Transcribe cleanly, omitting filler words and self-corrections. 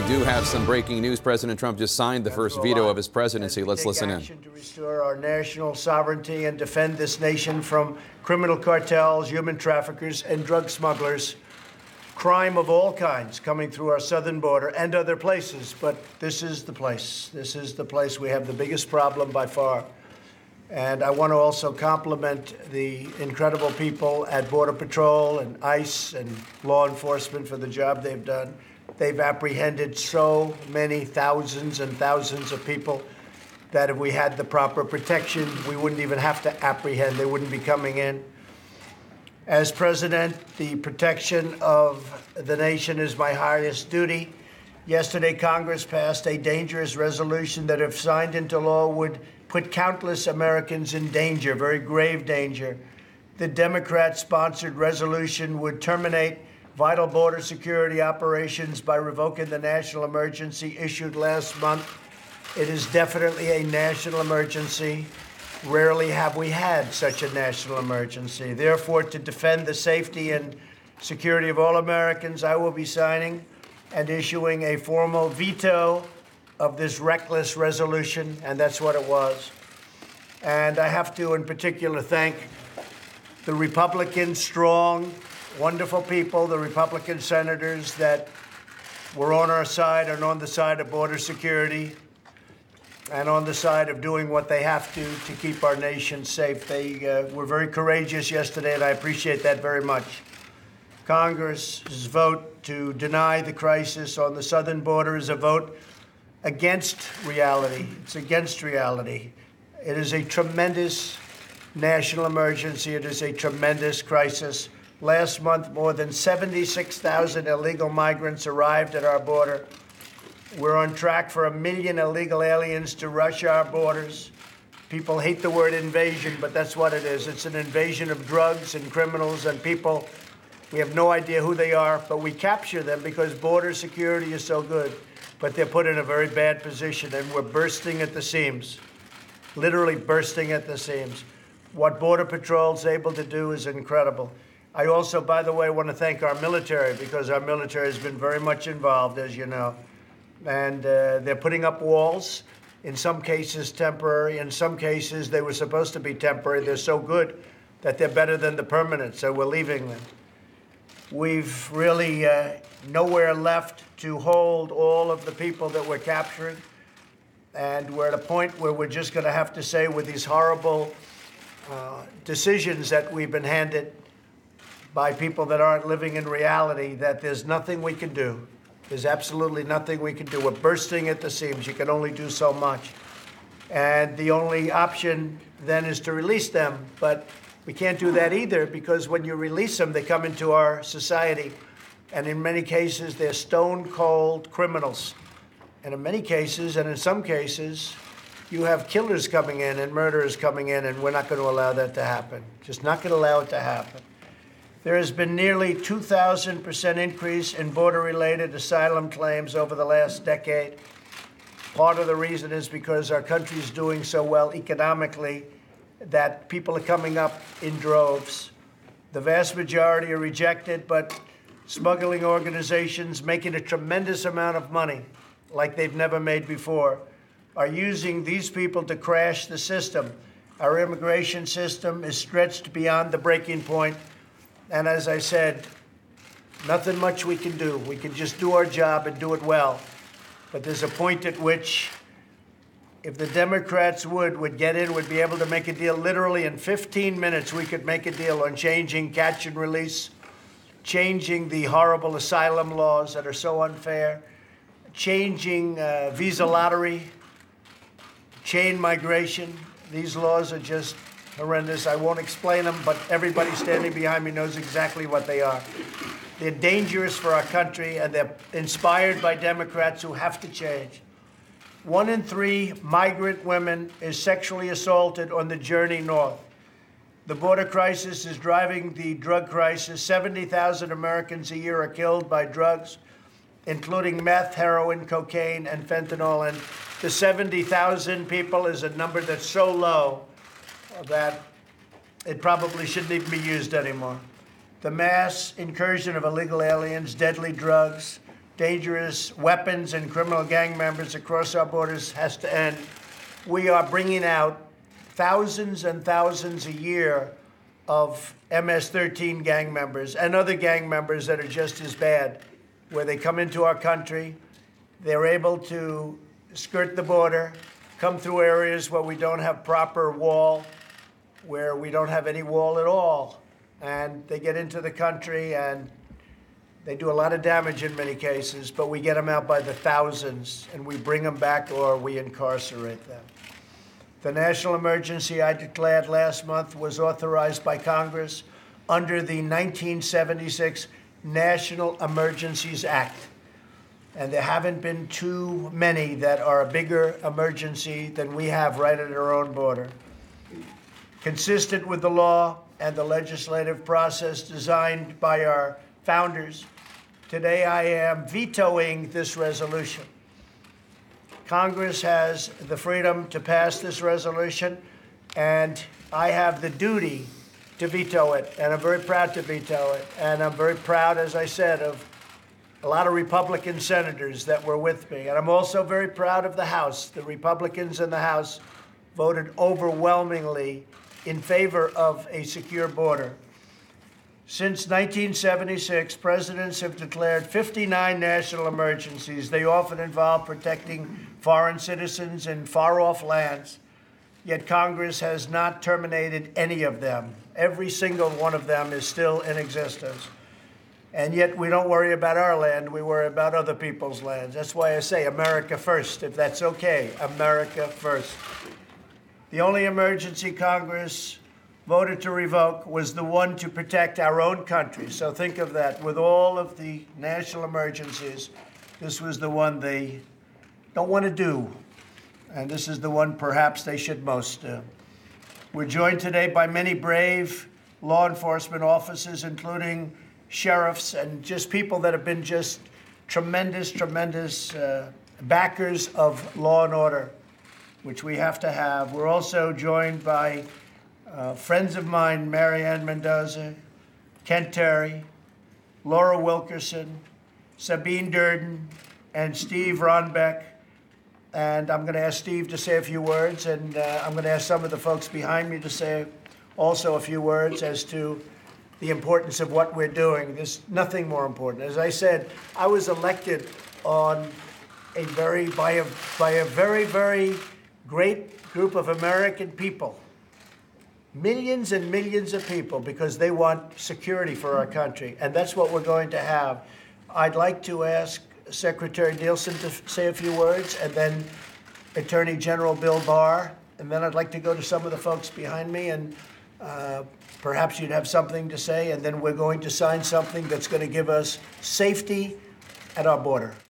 do have some breaking news. President Trump just signed the first veto of his presidency. Let's listen in. To restore our national sovereignty and defend this nation from criminal cartels, human traffickers, and drug smugglers. Crime of all kinds coming through our southern border and other places. But this is the place. This is the place we have the biggest problem by far. And I want to also compliment the incredible people at Border Patrol and ICE and law enforcement for the job they've done. They've apprehended so many thousands and thousands of people that if we had the proper protection, we wouldn't even have to apprehend. They wouldn't be coming in. As president, the protection of the nation is my highest duty. Yesterday, Congress passed a dangerous resolution that, if signed into law, would put countless Americans in danger, very grave danger. The Democrat-sponsored resolution would terminate vital border security operations by revoking the national emergency issued last month. It is definitely a national emergency. Rarely have we had such a national emergency. Therefore, to defend the safety and security of all Americans, I will be signing and issuing a formal veto of this reckless resolution, and that's what it was. And I have to, in particular, thank the Republican, strong, wonderful people, the Republican senators that were on our side and on the side of border security and on the side of doing what they have to keep our nation safe. They were very courageous yesterday, and I appreciate that very much. Congress's vote to deny the crisis on the southern border is a vote against reality. It's against reality. It is a tremendous national emergency. It is a tremendous crisis. Last month, more than 76,000 illegal migrants arrived at our border. We're on track for 1 million illegal aliens to rush our borders. People hate the word invasion, but that's what it is. It's an invasion of drugs and criminals and people. We have no idea who they are, but we capture them because border security is so good. But they're put in a very bad position, and we're bursting at the seams, literally bursting at the seams. What Border Patrol is able to do is incredible. I also, by the way, want to thank our military, because our military has been very much involved, as you know. And they're putting up walls, in some cases temporary. In some cases, they were supposed to be temporary. They're so good that they're better than the permanent, so we're leaving them. We've really nowhere left to hold all of the people that we're capturing. And we're at a point where we're just going to have to say, with these horrible decisions that we've been handed by people that aren't living in reality, that there's nothing we can do. There's absolutely nothing we can do. We're bursting at the seams. You can only do so much. And the only option then is to release them. But we can't do that either, because when you release them, they come into our society. And in many cases, they're stone-cold criminals. And in many cases, and in some cases, you have killers coming in and murderers coming in, and we're not going to allow that to happen. Just not going to allow it to happen. There has been nearly 2,000% increase in border-related asylum claims over the last decade. Part of the reason is because our country is doing so well economically that people are coming up in droves. The vast majority are rejected, but smuggling organizations making a tremendous amount of money, like they've never made before, are using these people to crash the system. Our immigration system is stretched beyond the breaking point. And as I said, nothing much we can do. We can just do our job and do it well. But there's a point at which, if the Democrats would get in, would be able to make a deal. Literally in 15 minutes, we could make a deal on changing catch and release, changing the horrible asylum laws that are so unfair, changing visa lottery, chain migration. These laws are just horrendous. I won't explain them, but everybody standing behind me knows exactly what they are. They're dangerous for our country, and they're inspired by Democrats who have to change. 1 in 3 migrant women is sexually assaulted on the journey north. The border crisis is driving the drug crisis. 70,000 Americans a year are killed by drugs, including meth, heroin, cocaine, and fentanyl. And the 70,000 people is a number that's so low that it probably shouldn't even be used anymore. The mass incursion of illegal aliens, deadly drugs, dangerous weapons and criminal gang members across our borders has to end. We are bringing out thousands and thousands a year of MS-13 gang members and other gang members that are just as bad, where they come into our country, they're able to skirt the border, come through areas where we don't have proper wall, where we don't have any wall at all, and they get into the country and they do a lot of damage in many cases, but we get them out by the thousands and we bring them back or we incarcerate them. The national emergency I declared last month was authorized by Congress under the 1976 National Emergencies Act. And there haven't been too many that are a bigger emergency than we have right at our own border. Consistent with the law and the legislative process designed by our founders, today I am vetoing this resolution. Congress has the freedom to pass this resolution, and I have the duty to veto it, and I'm very proud to veto it. And I'm very proud, as I said, of a lot of Republican senators that were with me. And I'm also very proud of the House. The Republicans in the House voted overwhelmingly in favor of a secure border. Since 1976, presidents have declared 59 national emergencies. They often involve protecting foreign citizens in far-off lands, yet Congress has not terminated any of them. Every single one of them is still in existence. And yet we don't worry about our land, we worry about other people's lands. That's why I say America first, if that's okay, America first. The only emergency Congress voted to revoke was the one to protect our own country. So think of that. With all of the national emergencies, this was the one they don't want to do. And this is the one perhaps they should most do. We're joined today by many brave law enforcement officers, including sheriffs and just people that have been just tremendous backers of law and order, which we have to have. We're also joined by friends of mine, Marianne Mendoza, Kent Terry, Laura Wilkerson, Sabine Durden, and Steve Ronbeck. And I'm going to ask Steve to say a few words, and I'm going to ask some of the folks behind me to say also a few words as to the importance of what we're doing. There's nothing more important. As I said, I was elected on by a very great group of American people. Millions and millions of people, because they want security for our country, and that's what we're going to have. I'd like to ask Secretary Nielsen to say a few words, and then Attorney General Bill Barr, and then I'd like to go to some of the folks behind me, and perhaps you'd have something to say, and then we're going to sign something that's going to give us safety at our border.